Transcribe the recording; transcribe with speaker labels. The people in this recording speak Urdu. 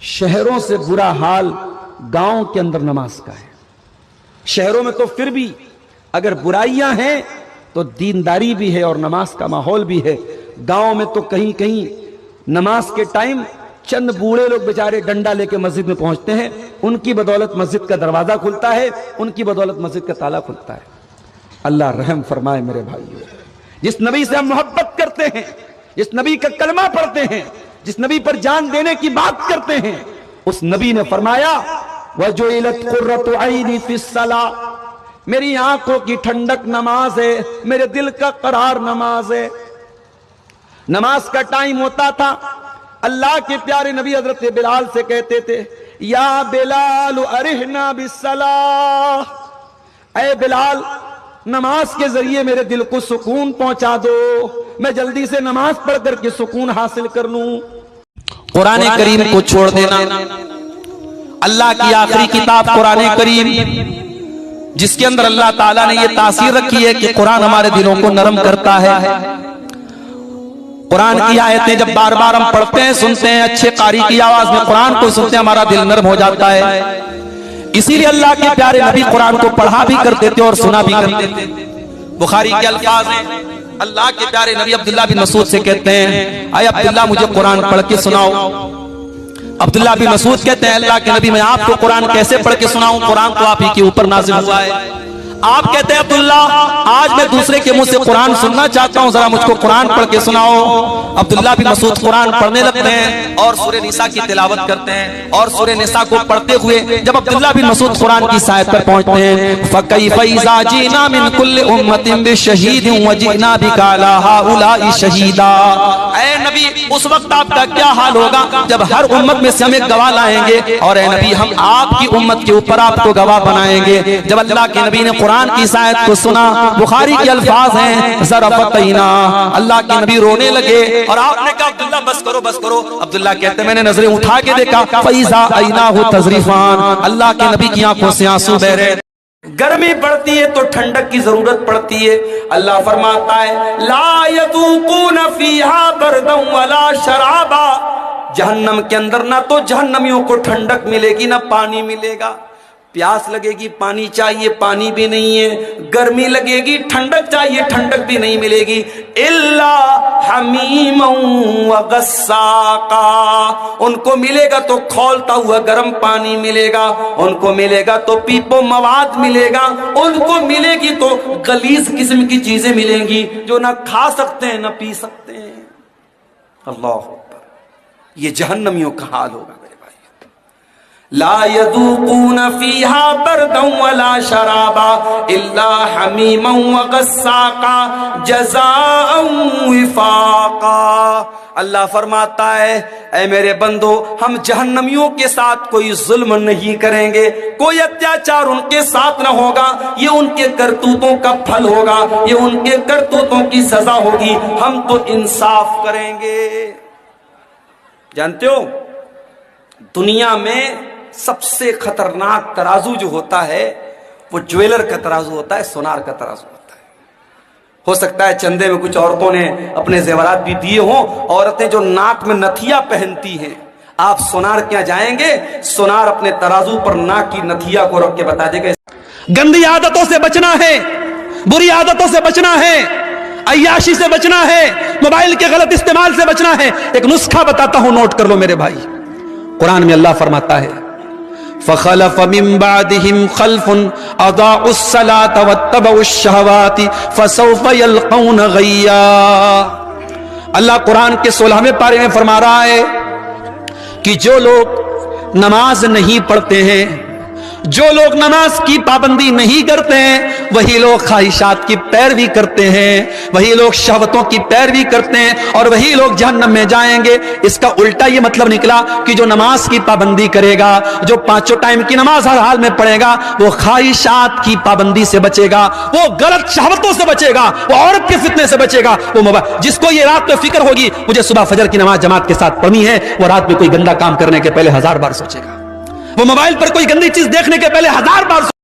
Speaker 1: شہروں سے برا حال گاؤں کے اندر نماز کا ہے۔ شہروں میں تو پھر بھی اگر برائیاں ہیں تو دینداری بھی ہے اور نماز کا ماحول بھی ہے۔ گاؤں میں تو کہیں کہیں نماز کے ٹائم چند بوڑھے لوگ بیچارے ڈنڈا لے کے مسجد میں پہنچتے ہیں، ان کی بدولت مسجد کا دروازہ کھلتا ہے، ان کی بدولت مسجد کا تالا کھلتا ہے۔ اللہ رحم فرمائے میرے بھائیو، جس نبی سے ہم محبت کرتے ہیں، جس نبی کا کلمہ پڑھتے ہیں، جس نبی پر جان دینے کی بات کرتے ہیں، اس نبی نے فرمایا وَجُعِلَتْ قُرَّةُ عَيْنِي فِي الصَّلَاةِ، میری آنکھوں کی ٹھنڈک نماز ہے، میرے دل کا قرار نماز ہے۔ نماز کا ٹائم ہوتا تھا، اللہ کے پیارے نبی حضرت بلال سے کہتے تھے یا بلال ارحنا بالصلاۃ، اے بلال نماز کے ذریعے میرے دل کو سکون پہنچا دو، میں جلدی سے نماز پڑھ کر کے سکون حاصل کر لوں۔
Speaker 2: قرآن کریم کو چھوڑ دینا، اللہ کی آخری کتاب قرآن کریم جس کے اندر اللہ تعالیٰ نے یہ تاثیر رکھی ہے کہ قرآن ہمارے دلوں کو نرم کرتا ہے۔ قرآن کی آیتیں جب بار بار ہم پڑھتے ہیں، سنتے ہیں، اچھے قاری کی آواز میں قرآن کو سنتے ہیں، ہمارا دل نرم ہو جاتا ہے۔ اسی لیے اللہ کے پیارے نبی قرآن کو پڑھا بھی کرتے تھے اور سنا بھی کرتے تھے۔ بخاری کے الفاظ ہیں، اللہ کے پیارے نبی عبداللہ بن مسعود سے کہتے ہیں اے عبداللہ مجھے قرآن پڑھ کے سناؤ۔ عبداللہ بن مسعود کہتے ہیں اللہ کے نبی میں آپ کو قرآن کیسے پڑھ کے سناؤں، قرآن تو آپ ہی کے اوپر نازل ہوا ہے۔ آپ کہتے ہیں عبداللہ آج میں دوسرے کے منہ سے قرآن سننا چاہتا ہوں، ذرا مجھ کو قرآن پڑھ کے سناؤ۔ عبداللہ بن مسعود قرآن پڑھنے لگتے ہیں اور سورہ نساء کی تلاوت کرتے ہیں، اور سورہ نساء کو پڑھتے ہوئے جب عبداللہ بن مسعود قرآن کی آیت پر پہنچتے ہیں فَكَيْفَ إِذَا جِئْنَا مِن كُلِّ أُمَّةٍ بِشَهِيدٍ وَجِئْنَا بِكَ عَلَى هَؤُلَاءِ شَهِيدًا، اے نبی اس وقت آپ کا کیا حال ہوگا جب ہر امت میں سے ہم ایک گواہ لائیں گے، اور اے نبی ہم آپ کی امت کے اوپر آپ کو گواہ بنائیں گے۔ جب اللہ کے نبی نے قرآن کی آیت کو سنا، بخاری کے الفاظ ہیں ذرفتینا، اللہ کے نبی رونے لگے اور آپ نے کہا عبداللہ بس کرو بس کرو۔ عبداللہ کہتے ہیں میں نے نظریں اٹھا کے دیکھا فَإِذَا عَيْنَاهُ تَذْرِفَانِ، اللہ کے نبی کی آنکھوں سے آنسو بہ رہے۔ گرمی پڑتی ہے تو ٹھنڈک کی ضرورت پڑتی ہے۔ اللہ فرماتا ہے لا يذوقون فيها بردا ولا شرابا، جہنم کے اندر نہ تو جہنمیوں کو ٹھنڈک ملے گی نہ پانی ملے گا۔ پیاس لگے گی پانی چاہیے، پانی بھی نہیں ہے، گرمی لگے گی ٹھنڈک چاہیے، ٹھنڈک بھی نہیں ملے گی۔ الا حمیما وغساقا، ان کو ملے گا تو کھولتا ہوا گرم پانی ملے گا، ان کو ملے گا تو پیپو مواد ملے گا، ان کو ملے گی تو غلیظ قسم کی چیزیں ملیں گی جو نہ کھا سکتے ہیں نہ پی سکتے ہیں۔ اللہ اکبر، یہ جہنمیوں کا حال ہوگا۔ لا يذوقون فيها بردا ولا شرابا الا حميما وغساقا جزاء وفاقا۔ اللہ فرماتا ہے اے میرے بندو ہم جہنمیوں کے ساتھ کوئی ظلم نہیں کریں گے، کوئی اتیاچار ان کے ساتھ نہ ہوگا، یہ ان کے کرتوتوں کا پھل ہوگا، یہ ان کے کرتوتوں کی سزا ہوگی، ہم تو انصاف کریں گے۔ جانتے ہو دنیا میں سب سے خطرناک ترازو جو ہوتا ہے وہ جویلر کا ترازو ہوتا ہے، سونار کا ترازو ہوتا ہے۔ ہو سکتا ہے چندے میں کچھ عورتوں نے اپنے زیورات بھی دیے ہوں، عورتیں جو ناک میں نتھیا پہنتی ہیں، آپ سونار کیا جائیں گے، سونار اپنے ترازو پر ناک کی نتھیا کو رکھ کے بتا دے گا۔ گندی عادتوں سے بچنا ہے، بری عادتوں سے بچنا ہے، عیاشی سے بچنا ہے، موبائل کے غلط استعمال سے بچنا ہے۔ ایک نسخہ بتاتا ہوں، نوٹ کر لو میرے بھائی۔ قرآن میں اللہ فرماتا ہے فخلف من بعدهم خلف اضاعوا الصلاة واتبعوا الشهوات فسوف يلقون غيا۔ اللہ قرآن کے 16ویں پارے میں فرما رہا ہے کہ جو لوگ نماز نہیں پڑھتے ہیں، جو لوگ نماز کی پابندی نہیں کرتے ہیں، وہی لوگ خواہشات کی پیروی کرتے ہیں، وہی لوگ شہوتوں کی پیروی کرتے ہیں، اور وہی لوگ جہنم میں جائیں گے۔ اس کا الٹا یہ مطلب نکلا کہ جو نماز کی پابندی کرے گا، جو 5 ٹائم کی نماز ہر حال میں پڑھے گا، وہ خواہشات کی پابندی سے بچے گا، وہ غلط شہوتوں سے بچے گا، وہ عورت کے فتنے سے بچے گا۔ وہ جس کو یہ رات میں فکر ہوگی مجھے صبح فجر کی نماز جماعت کے ساتھ پڑھنی ہے، وہ رات میں کوئی گندا کام کرنے کے پہلے 1000 بار سوچے گا، وہ موبائل پر کوئی گندی چیز دیکھنے کے پہلے 1000 بار